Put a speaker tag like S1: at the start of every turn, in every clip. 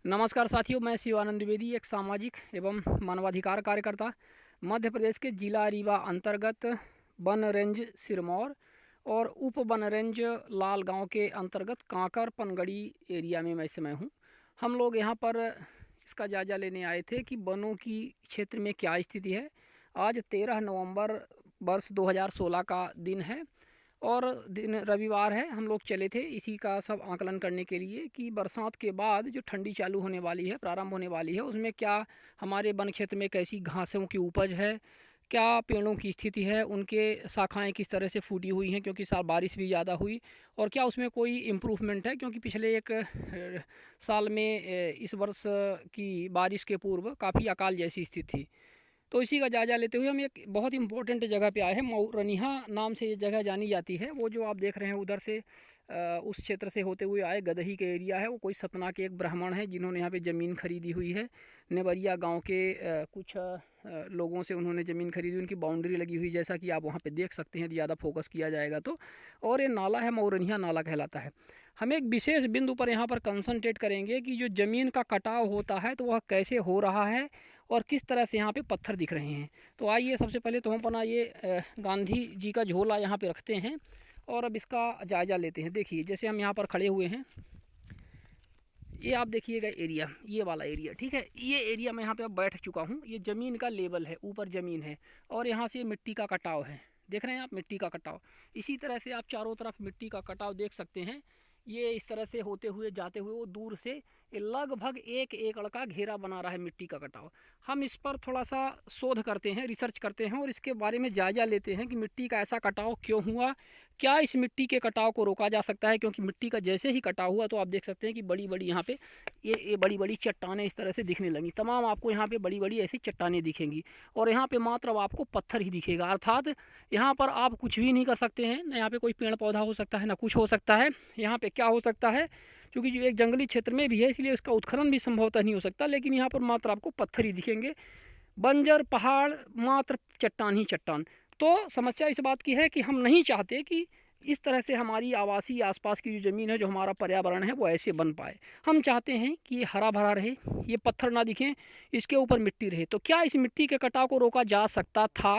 S1: नमस्कार साथियों, मैं शिवानंद द्विवेदी, एक सामाजिक एवं मानवाधिकार कार्यकर्ता, मध्य प्रदेश के जिला रीवा अंतर्गत वन रेंज सिरमौर और उप वन रेंज लाल गांव के अंतर्गत कांकर पनगड़ी एरिया में मैं इस समय हूँ। हम लोग यहाँ पर इसका जायज़ा लेने आए थे कि वनों की क्षेत्र में क्या स्थिति है। आज 13 नवंबर वर्ष 2016 का दिन है और दिन रविवार है। हम लोग चले थे इसी का सब आकलन करने के लिए कि बरसात के बाद जो ठंडी चालू होने वाली है, प्रारंभ होने वाली है, उसमें क्या हमारे वन क्षेत्र में कैसी घासों की उपज है, क्या पेड़ों की स्थिति है, उनके शाखाएं किस तरह से फूटी हुई हैं क्योंकि साल बारिश भी ज़्यादा हुई, और क्या उसमें कोई इम्प्रूवमेंट है क्योंकि पिछले एक साल में इस वर्ष की बारिश के पूर्व काफ़ी अकाल जैसी स्थिति थी। तो इसी का जायज़ा लेते हुए हम एक बहुत इंपॉर्टेंट जगह पे आए हैं। मऊरनिहा नाम से ये जगह जानी जाती है। वो जो आप देख रहे हैं उधर से उस क्षेत्र से होते हुए आए गदही के एरिया है। वो कोई सतना के एक ब्राह्मण हैं जिन्होंने यहाँ पे ज़मीन खरीदी हुई है। नेवरिया गांव के कुछ लोगों से उन्होंने ज़मीन खरीदी, उनकी बाउंड्री लगी हुई, जैसा कि आप वहाँ पे देख सकते हैं यदि ज़्यादा फोकस किया जाएगा तो। और ये नाला है, मऊरनिहा नाला कहलाता है। हम एक विशेष बिंदु पर यहाँ पर कंसंट्रेट करेंगे कि जो ज़मीन का कटाव होता है तो वह कैसे हो रहा है और किस तरह से यहाँ पे पत्थर दिख रहे हैं। तो आइए सबसे पहले तो हम अपना ये गांधी जी का झोला यहाँ पे रखते हैं और अब इसका जायज़ा लेते हैं। देखिए जैसे हम यहाँ पर खड़े हुए हैं, ये आप देखिएगा एरिया, ये वाला एरिया, ठीक है। ये एरिया मैं यहाँ पे अब बैठ चुका हूँ। ये ज़मीन का लेवल है, ऊपर ज़मीन है और यहाँ से मिट्टी का कटाव है। देख रहे हैं आप मिट्टी का कटाव। इसी तरह से आप चारों तरफ मिट्टी का कटाव देख सकते हैं। ये इस तरह से होते हुए जाते हुए वो दूर से लगभग 1 एकड़ का घेरा बना रहा है मिट्टी का कटाव। हम इस पर थोड़ा सा शोध करते हैं, रिसर्च करते हैं और इसके बारे में जायज़ा लेते हैं कि मिट्टी का ऐसा कटाव क्यों हुआ, क्या इस मिट्टी के कटाव को रोका जा सकता है। क्योंकि मिट्टी का जैसे ही कटाव हुआ तो आप देख सकते हैं कि बड़ी बड़ी यहाँ पे ये बड़ी बड़ी चट्टानें इस तरह से दिखने लगी। तमाम आपको यहाँ पे बड़ी बड़ी ऐसी चट्टानें दिखेंगी और यहाँ पे मात्र अब आपको पत्थर ही दिखेगा। अर्थात यहाँ पर आप कुछ भी नहीं कर सकते हैं, ना यहाँ पे कोई पेड़ पौधा हो सकता है, ना कुछ हो सकता है। यहाँ पे क्या हो सकता है, क्योंकि जो एक जंगली क्षेत्र में भी है इसलिए इसका उत्खनन भी संभवतः नहीं हो सकता, लेकिन यहाँ पर मात्र आपको पत्थर ही दिखेंगे, बंजर पहाड़, मात्र चट्टान ही चट्टान। तो समस्या इस बात की है कि हम नहीं चाहते कि इस तरह से हमारी आवासीय आसपास की जो ज़मीन है, जो हमारा पर्यावरण है, वो ऐसे बन पाए। हम चाहते हैं कि ये हरा भरा रहे, ये पत्थर ना दिखें, इसके ऊपर मिट्टी रहे। तो क्या इस मिट्टी के कटाव को रोका जा सकता था,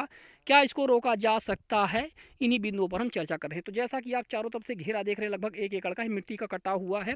S1: क्या इसको रोका जा सकता है, इन्हीं बिंदुओं पर हम चर्चा कर रहे हैं। तो जैसा कि आप चारों तरफ से घेरा देख रहे हैं, लगभग 1 एकड़ का मिट्टी का कटाव हुआ है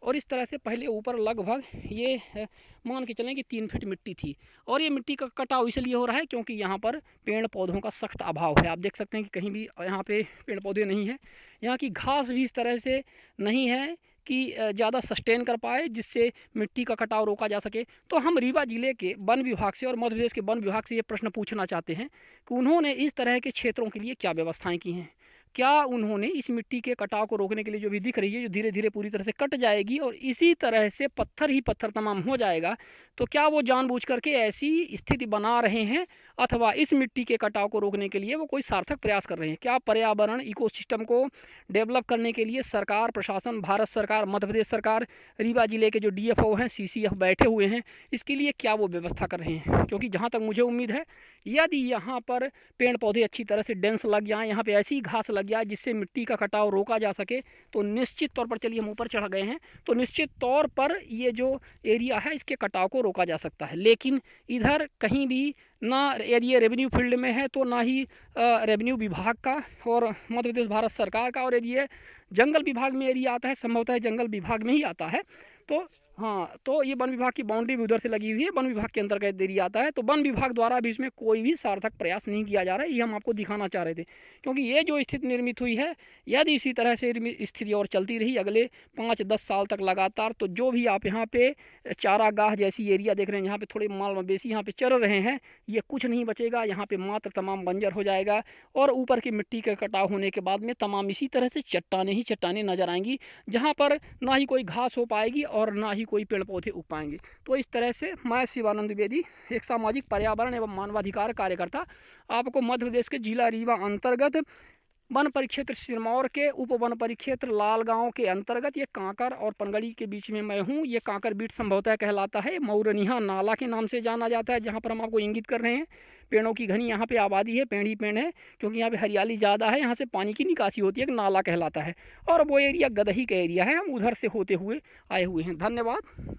S1: और इस तरह से पहले ऊपर लगभग ये मान के चलें कि 3 फीट मिट्टी थी। और ये मिट्टी का कटाव इसलिए हो रहा है क्योंकि यहाँ पर पेड़ पौधों का सख्त अभाव है। आप देख सकते हैं कि कहीं भी यहाँ पे पेड़ पौधे नहीं हैं। यहाँ की घास भी इस तरह से नहीं है कि ज़्यादा सस्टेन कर पाए जिससे मिट्टी का कटाव रोका जा सके। तो हम रीवा जिले के वन विभाग से और मध्य प्रदेश के वन विभाग से ये प्रश्न पूछना चाहते हैं कि उन्होंने इस तरह के क्षेत्रों के लिए क्या व्यवस्थाएं की हैं। क्या उन्होंने इस मिट्टी के कटाव को रोकने के लिए, जो भी दिख रही है, जो धीरे धीरे पूरी तरह से कट जाएगी और इसी तरह से पत्थर ही पत्थर तमाम हो जाएगा, तो क्या वो जानबूझ करके ऐसी स्थिति बना रहे हैं अथवा इस मिट्टी के कटाव को रोकने के लिए वो कोई सार्थक प्रयास कर रहे हैं। क्या पर्यावरण इकोसिस्टम को डेवलप करने के लिए सरकार, प्रशासन, भारत सरकार, मध्य प्रदेश सरकार, रीवा जिले के जो DFO हैं, CCF बैठे हुए हैं, इसके लिए क्या वो व्यवस्था कर रहे हैं। क्योंकि जहाँ तक मुझे उम्मीद है, यदि यहाँ पर पेड़ पौधे अच्छी तरह से डेंस लग जाएँ, यहाँ पे ऐसी घास लग जाए जिससे मिट्टी का कटाव रोका जा सके, तो निश्चित तौर पर, चलिए हम ऊपर चढ़ गए हैं, तो निश्चित तौर पर ये जो एरिया है इसके कटाव को रोका जा सकता है। लेकिन इधर कहीं भी ना एरिया रेवेन्यू फील्ड में है, तो ना ही रेवेन्यू विभाग का और मध्य प्रदेश भारत सरकार का, और यदि ये जंगल विभाग में एरिया आता है, संभवतः जंगल विभाग में ही आता है। तो हाँ, तो ये वन विभाग की बाउंड्री भी उधर से लगी हुई है, वन विभाग के अंतर्गत एरिया आता है। तो वन विभाग द्वारा भी इसमें कोई भी सार्थक प्रयास नहीं किया जा रहा है। ये हम आपको दिखाना चाह रहे थे क्योंकि ये जो स्थिति निर्मित हुई है, यदि इसी तरह से स्थिति और चलती रही अगले 5-10 साल तक लगातार, तो जो भी आप यहाँ पे चारागाह जैसी एरिया देख रहे हैं, यहाँ पे थोड़े माल मवेशी यहाँ पे चर रहे हैं, ये कुछ नहीं बचेगा। यहाँ पे मात्र तमाम बंजर हो जाएगा और ऊपर की मिट्टी का कटाव होने के बाद में तमाम इसी तरह से चट्टानें ही चट्टानें नजर आएंगी, जहाँ पर ना ही कोई घास हो पाएगी और ना ही कोई पेड़ पौधे उग पाएंगे। तो इस तरह से मैं शिवानंद द्विवेदी, एक सामाजिक पर्यावरण एवं मानवाधिकार कार्यकर्ता, आपको मध्य प्रदेश के जिला रीवा अंतर्गत वन परिक्षेत्र सिरमौर के उप वन परिक्षेत्र लाल गांव के अंतर्गत ये कांकर और पनगड़ी के बीच में मैं हूँ। ये कांकर बीट संभवतः कहलाता है, मऊरनिहा नाला के नाम से जाना जाता है, जहाँ पर हम आपको इंगित कर रहे हैं। पेड़ों की घनी यहाँ पे आबादी है, पेड़ ही पेड़ है, क्योंकि यहाँ पे हरियाली ज़्यादा है। यहाँ से पानी की निकासी होती है, एक नाला कहलाता है। और वो एरिया गदही का एरिया है, हम उधर से होते हुए आए हुए हैं। धन्यवाद।